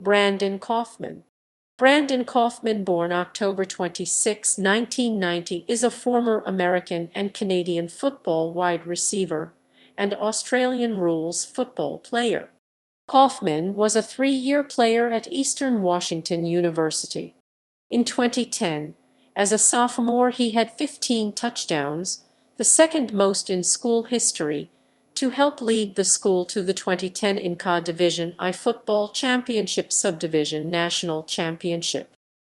Brandon Kaufman. Brandon Kaufman, born October 26, 1990, is a former American and Canadian football wide receiver and Australian rules football player. Kaufman was a three-year player at Eastern Washington University. In 2010, as a sophomore, he had 15 touchdowns, the second most in school history, to help lead the school to the 2010 NCAA Division I Football Championship Subdivision National Championship.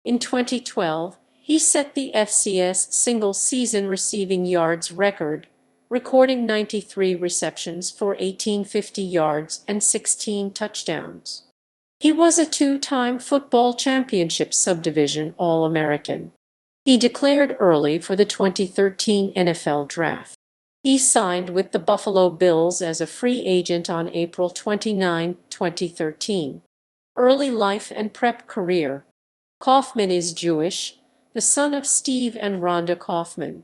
In 2012, he set the FCS single-season receiving yards record, recording 93 receptions for 1,850 yards and 16 touchdowns. He was a two-time football championship subdivision All-American. He declared early for the 2013 NFL Draft. He signed with the Buffalo Bills as a free agent on April 29, 2013. Early life and prep career. Kaufman is Jewish, the son of Steve and Rhonda Kaufman.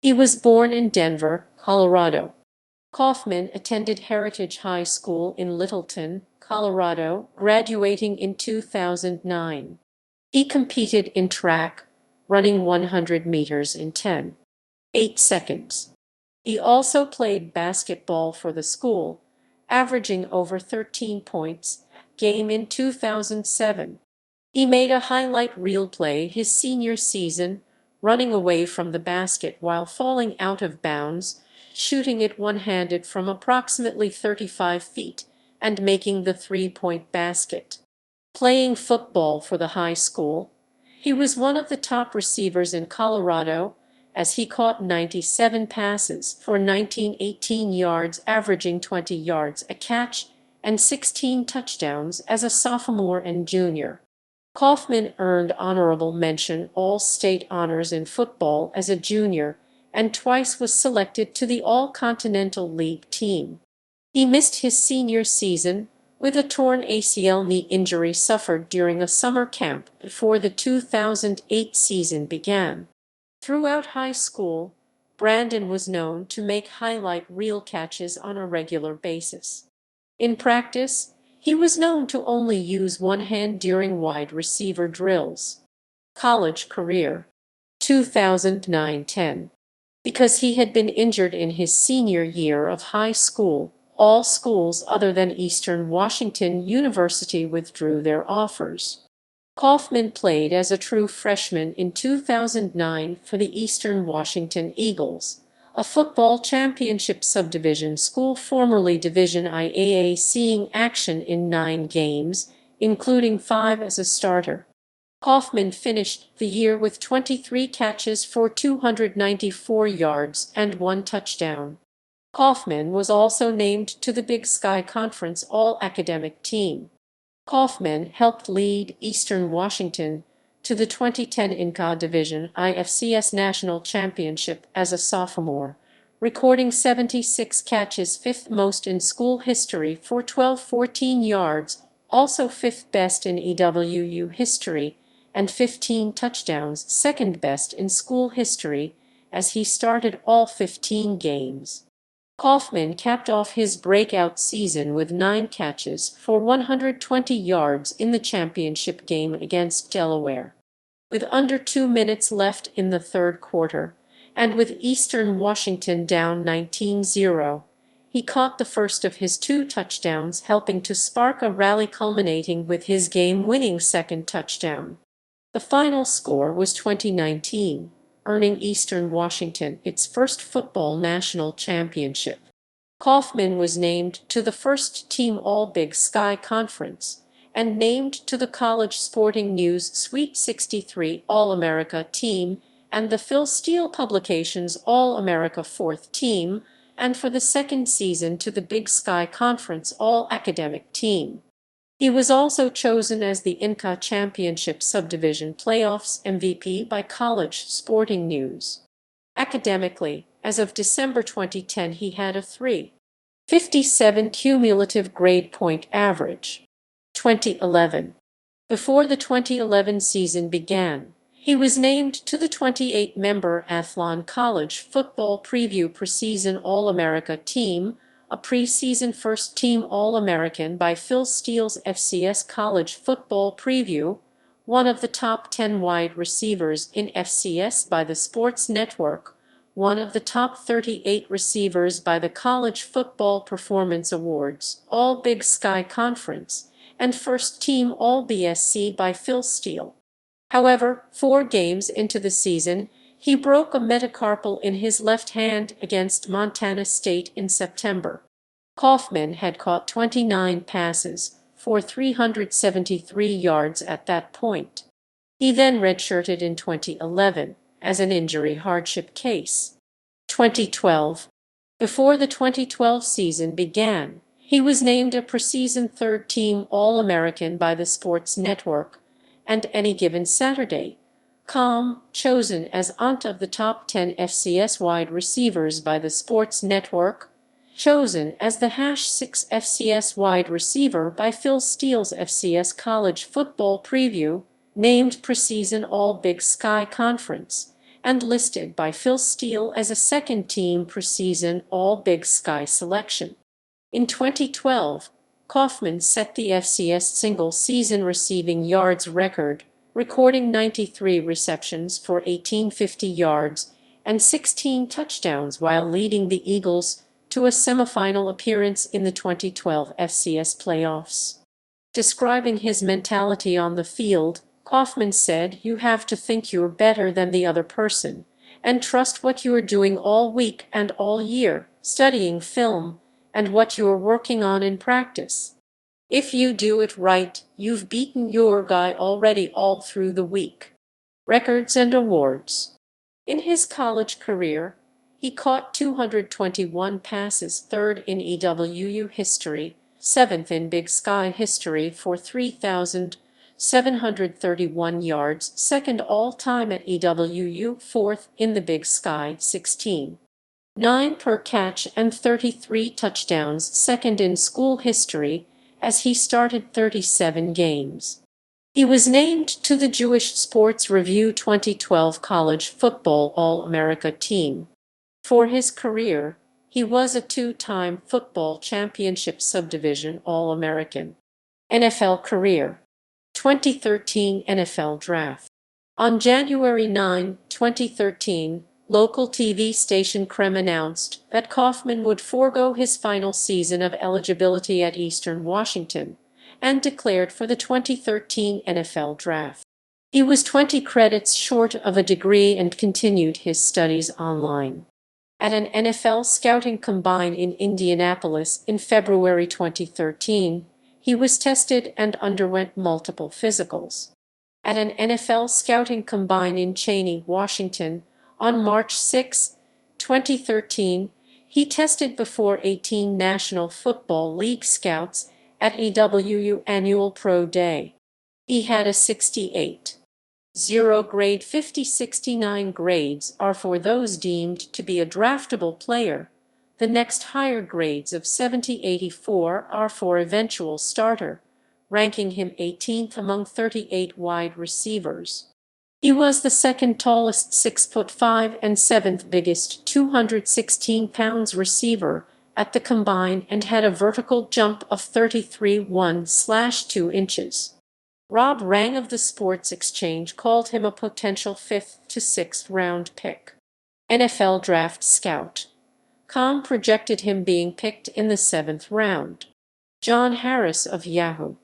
He was born in Denver, Colorado. Kaufman attended Heritage High School in Littleton, Colorado, graduating in 2009. He competed in track, running 100 meters in 10.8 seconds. He also played basketball for the school, averaging over 13 points a game in 2007. He made a highlight reel play his senior season, running away from the basket while falling out of bounds, shooting it one-handed from approximately 35 feet, and making the three-point basket. Playing football for the high school, he was one of the top receivers in Colorado, as he caught 97 passes for 1,918 yards, averaging 20 yards a catch, and 16 touchdowns as a sophomore and junior. Kaufman earned honorable mention All-State honors in football as a junior, and twice was selected to the All-Continental League team. He missed his senior season with a torn ACL knee injury suffered during a summer camp before the 2008 season began. Throughout high school, Brandon was known to make highlight reel catches on a regular basis. In practice, he was known to only use one hand during wide receiver drills. College career. 2009-10. Because he had been injured in his senior year of high school, all schools other than Eastern Washington University withdrew their offers. Kaufman played as a true freshman in 2009 for the Eastern Washington Eagles, a football championship subdivision school formerly Division IAA, seeing action in 9 games, including 5 as a starter. Kaufman finished the year with 23 catches for 294 yards and 1 touchdown. Kaufman was also named to the Big Sky Conference All-Academic Team. Kaufman helped lead Eastern Washington to the 2010 NCAA Division I FCS National Championship as a sophomore, recording 76 catches, 5th most in school history for 1,214 yards, also 5th best in EWU history, and 15 touchdowns, 2nd best in school history, as he started all 15 games. Kaufman capped off his breakout season with 9 catches for 120 yards in the championship game against Delaware. With under 2 minutes left in the third quarter, and with Eastern Washington down 19-0, he caught the first of his 2 touchdowns, helping to spark a rally culminating with his game-winning second touchdown. The final score was 2019. Earning Eastern Washington its first football national championship. Kaufman was named to the first team All-Big Sky Conference and named to the College Sporting News Sweet 63 All-America team and the Phil Steele Publications All-America 4th team, and for the second season to the Big Sky Conference All-Academic team. He was also chosen as the NCAA Championship Subdivision Playoffs MVP by College Sporting News. Academically, as of December 2010, he had a 3.57 cumulative grade point average. 2011. Before the 2011 season began, he was named to the 28-member Athlon College Football Preview Preseason All-America team, a preseason first-team All-American by Phil Steele's FCS College Football Preview, one of the top 10 wide receivers in FCS by the Sports Network, one of the top 38 receivers by the College Football Performance Awards, All-Big Sky Conference, and first-team All-BSC by Phil Steele. However, 4 games into the season, he broke a metacarpal in his left hand against Montana State in September. Kaufman had caught 29 passes for 373 yards at that point. He then redshirted in 2011 as an injury hardship case. 2012. Before the 2012 season began, he was named a preseason third-team All-American by the Sports Network, and Any Given Saturday, chosen as one of the top 10 FCS wide receivers by the Sports Network, chosen as the #6 FCS wide receiver by Phil Steele's FCS College Football Preview, named preseason All-Big Sky Conference, and listed by Phil Steele as a second-team preseason All-Big Sky selection. In 2012, Kaufman set the FCS single-season receiving yards record, recording 93 receptions for 1,850 yards and 16 touchdowns while leading the Eagles to a semifinal appearance in the 2012 FCS playoffs. Describing his mentality on the field, Kaufman said, "You have to think you're better than the other person, and trust what you are doing all week and all year, studying film, and what you are working on in practice. If you do it right, you've beaten your guy already all through the week." Records and awards. In his college career, he caught 221 passes, third in EWU history, seventh in Big Sky history for 3,731 yards, second all-time at EWU, fourth in the Big Sky, 16.9 per catch and 33 touchdowns, second in school history, as he started 37 games. He was named to the Jewish Sports Review 2012 College Football All-America team. For his career, he was a 2-time Football Championship Subdivision All-American. NFL Career. 2013 NFL Draft. On January 9, 2013, local TV station Krem announced that Kaufman would forego his final season of eligibility at Eastern Washington and declared for the 2013 NFL Draft. He was 20 credits short of a degree and continued his studies online. At an NFL scouting combine in Indianapolis in February 2013, he was tested and underwent multiple physicals. At an NFL scouting combine in Cheney, Washington, on March 6, 2013, he tested before 18 National Football League scouts at EWU Annual Pro Day. He had a 68.0 grade. 50-69 grades are for those deemed to be a draftable player. The next higher grades of 70-84 are for eventual starter, ranking him 18th among 38 wide receivers. He was the second tallest 6'5" and seventh biggest 216 pounds receiver at the combine and had a vertical jump of 33.1/2 inches. Rob Rang of the Sports Exchange called him a potential 5th to 6th round pick. NFL Draft Scout. Com projected him being picked in the 7th round. John Harris of Yahoo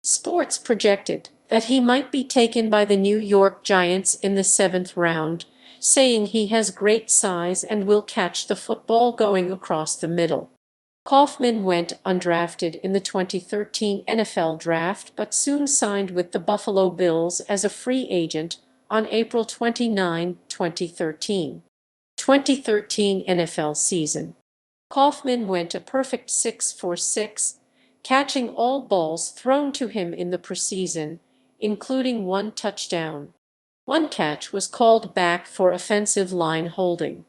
Sports projected that he might be taken by the New York Giants in the 7th round, saying he has great size and will catch the football going across the middle. Kaufman went undrafted in the 2013 NFL Draft but soon signed with the Buffalo Bills as a free agent on April 29, 2013. 2013 NFL season. Kaufman went a perfect 6 for 6, catching all balls thrown to him in the preseason, including 1 touchdown. 1 catch was called back for offensive line holding.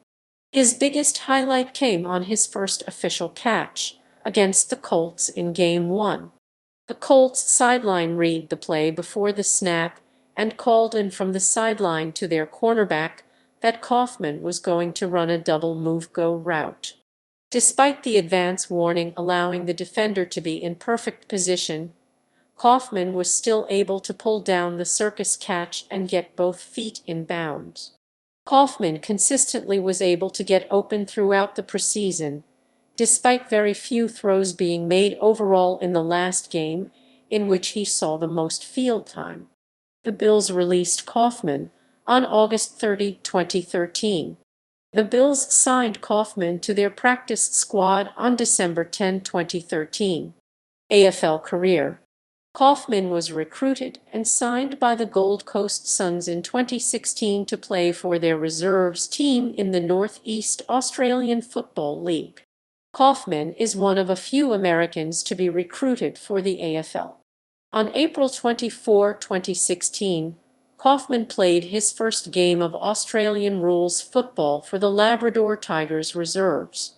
His biggest highlight came on his first official catch against the Colts in Game 1. The Colts sideline read the play before the snap and called in from the sideline to their cornerback that Kaufman was going to run a double move-go route. Despite the advance warning allowing the defender to be in perfect position, Kaufman was still able to pull down the circus catch and get both feet in bounds. Kaufman consistently was able to get open throughout the preseason, despite very few throws being made overall in the last game, in which he saw the most field time. The Bills released Kaufman on August 30, 2013. The Bills signed Kaufman to their practice squad on December 10, 2013. Afl Career. Kaufman was recruited and signed by the Gold Coast Suns in 2016 to play for their reserves team in the North East Australian Football League. Kaufman is one of a few Americans to be recruited for the AFL. On April 24, 2016, Kaufman played his first game of Australian rules football for the Labrador Tigers reserves.